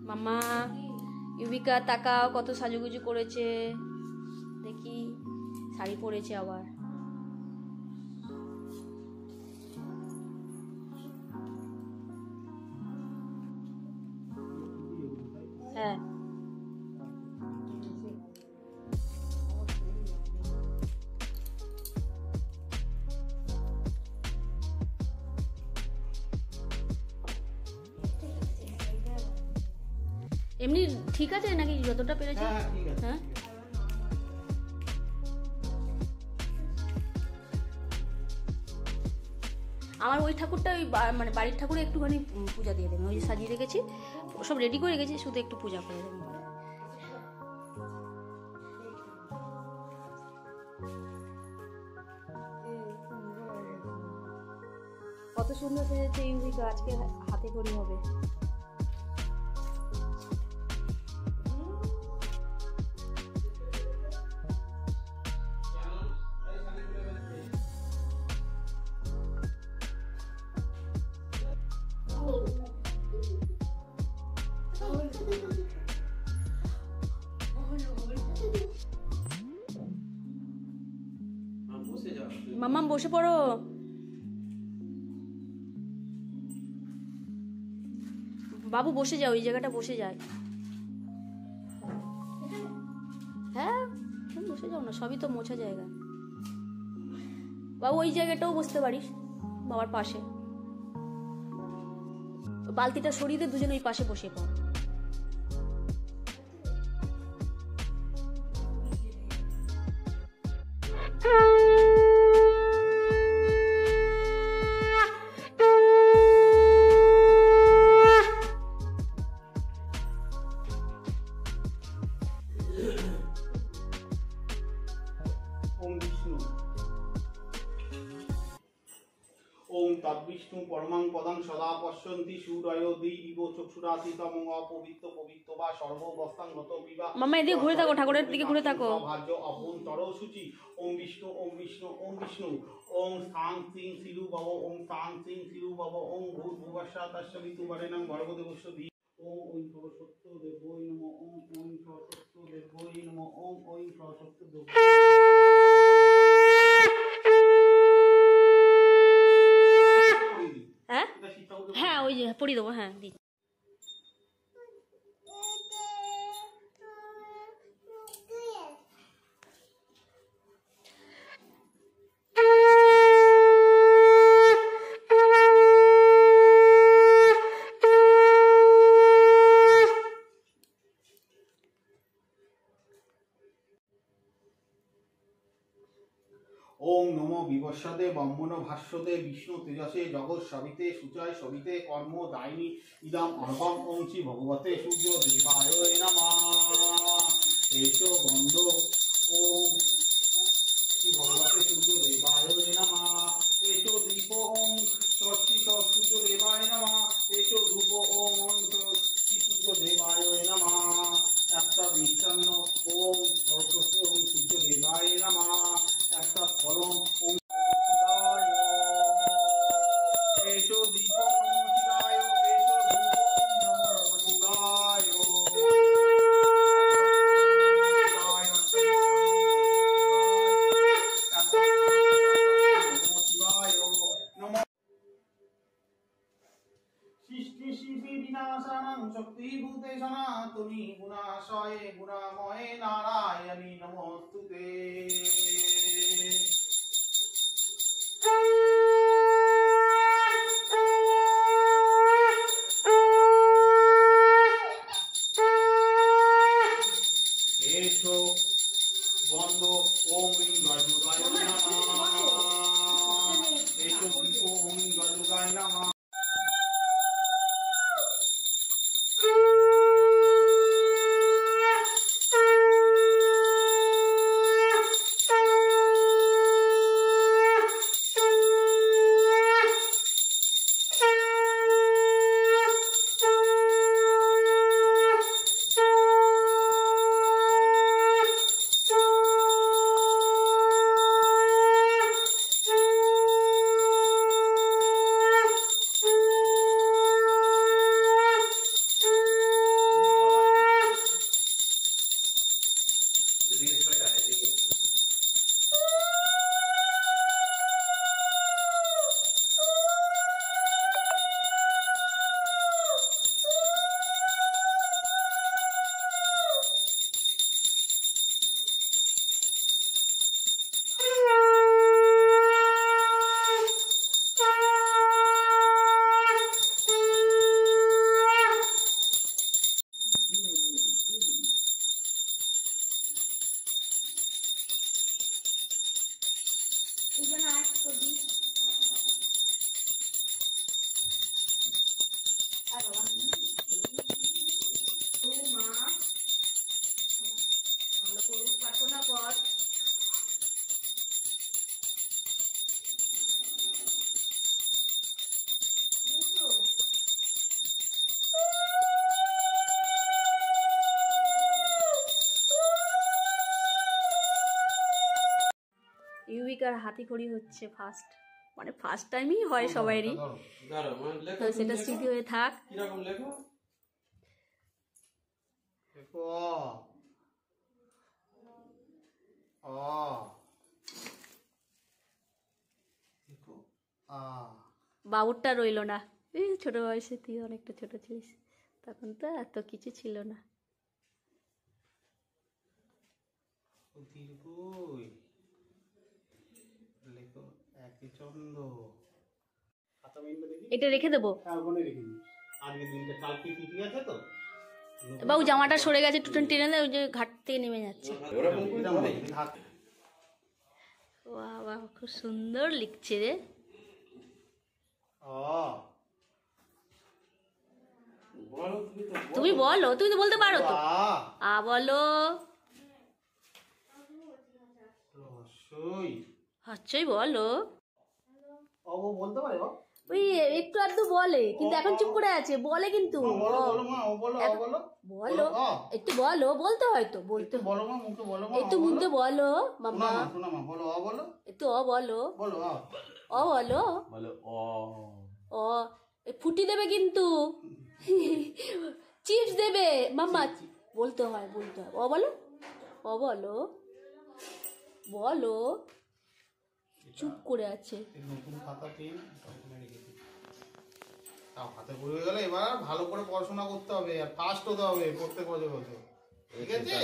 মামা ইউবিকা তাকাও কত সাজুগুজু করেছে, দেখি শাড়ি পরেছে আবার। হ্যাঁ এমনি ঠিক আছে নাকি যতটা পেরেছে? হ্যাঁ আমার ওই ঠাকুরটা ওই মানে বাড়ির ঠাকুরে একটুখানি পূজা দিয়ে দেবেন, ওই যে সাজিয়ে রেখেছি সব রেডি করে রেখেছি, শুধু একটু পূজা করে দেবেন। কত সুন্দর সেজেছে ইউবিকা, আজকে হাতে খড়ি হবে। মাম্মাম বসে পড়ো। বাবু বসে যাও, ওই জায়গাটা বসে যায়। হ্যাঁ বসে যাও না, সবই তো মোছা জায়গা। বাবু ওই জায়গাটাও বসতে পারিস, বাবার পাশে। বালতিটা সরিয়ে দিয়ে দুজন ওই পাশে বসে পড়। ओम तद्विष्णु परमं पदं सदा पश्यन्ति सूर्यो दिवो चक्षुरातीतम अपवित्र पवित्र वा सर्ववस्थां गतो विवा। মাম্মা এদিকে ঘুরে থাকো, ঠাকুরের দিকে ঘুরে থাকো। ভাজ্য অভ্যন্তর শুচি। ওম বিষ্ণু ওম বিষ্ণু ওম বিষ্ণু। ওম সাং সিং সিলু ভব ওম সাং সিং সিলু ভব ওম ভূর্ভুবস্সা তস্য বিতুবরেণং ভর্গদেবস্য ধী। ওম ঐং সরস্বত্য দেবৈ নমঃ। ওম ঐং সরস্বত্য দেবৈ নমঃ। ওম ঐং সরস্বত্য দেবৈ। হ্যাঁ ওই যে পড়িয়ে দেবো। হ্যাঁ দি ओम नमो विवस्वते ब्रह्मण भाष्यते विष्णु तेजसे जगत सविते सुचाय सविते कर्म दायिनी इदम अर्घम ओम श्री भगवते सूर्य देवाय नमः। एषो गन्धो ओम श्री भगवते सूर्य देवाय नमः। एषो दीपो ओम षष्ठी सूर्य देवाय नमः। एषो धूप ओम श्री सूर्य देवाय नमः। একটা মিষ্টান্ন ওম সরস্বতী ওম সূর্য দেবায় নমঃ। একটা ফলম ওম শিবায়। এসো দীপম নমঃ শিবায়। এসো ধূপম নমঃ শিবায়। সৃষ্টি শিবি বিনাশানাং শক্তিভূতে সনাতনী গুণাশয়ে গুণাময়ে নারায়ণী নমস্তুতে। এসো গন্ধ ওম গজুগায় নমঃ। এসো দীপ ওম গজুগায় নমঃ। আর হাতিখড়ি হচ্ছে ফার্স্ট, মানে ফার্স্ট টাইমই হয় সবাইরই, তো সেটা স্মৃতি হয়ে থাক। কিরকম লেখো? দেখো দেখো বাবুরটা রইলো না, এই ছোট বয়সে তুই অনেকটা ছোট ছিলিস, তখন তো এত কিছু ছিল না। দীর্ঘই লেখো একই চন্দ। খাতা মিলবে দেখি, এটা রেখে দেবো। হ্যাঁ ওখানে রেখে দিই। আজকে দিনটা কালকে তিথি আছে তো। বাবু জামাটা সরে গেছে, একটু টেনে দেয়, ওই যে ঘাট থেকে নেমে যাচ্ছে। ওরকম করে এটা বলে। হাত বাহ বাহ, খুব সুন্দর লিখছে রে। বলো তুমি তো বলো। তুমি বলো, তুমি তো বলতে পারো তো। আ বলো। রসই হচ্ছই বলো। ও বলতে পারে ও? ওই একটু আধটু বলে, কিন্তু এখন চুপ করে আছে, বলে কিন্তু। বলো বলো মা, ও বলো ও বলো বলো একটু, বলো, বলতে হয় তো, বলতে একটু বলো মা, মুখে বলো মা। একটু মুখে বলো শোনা মাম্মা, মা, শোনা মা, বলো ও বলো একটু বলো, বলো বলো। বলো ও ফুটি দেবে কিন্তু, চিপস দেবে মাম্মা, বলতে হয়, বলতে হয়। বলো, বলো, বলো। চুপ করে আছে। এই নতুন খাতা পেন ওখানে রেখে দিই। তাও হাতে পড়ে গেলে এবার ভালো করে পড়াশোনা করতে হবে আর ফার্স্ট হতে হবে প্রত্যেক বছর বছর, ঠিক আছে?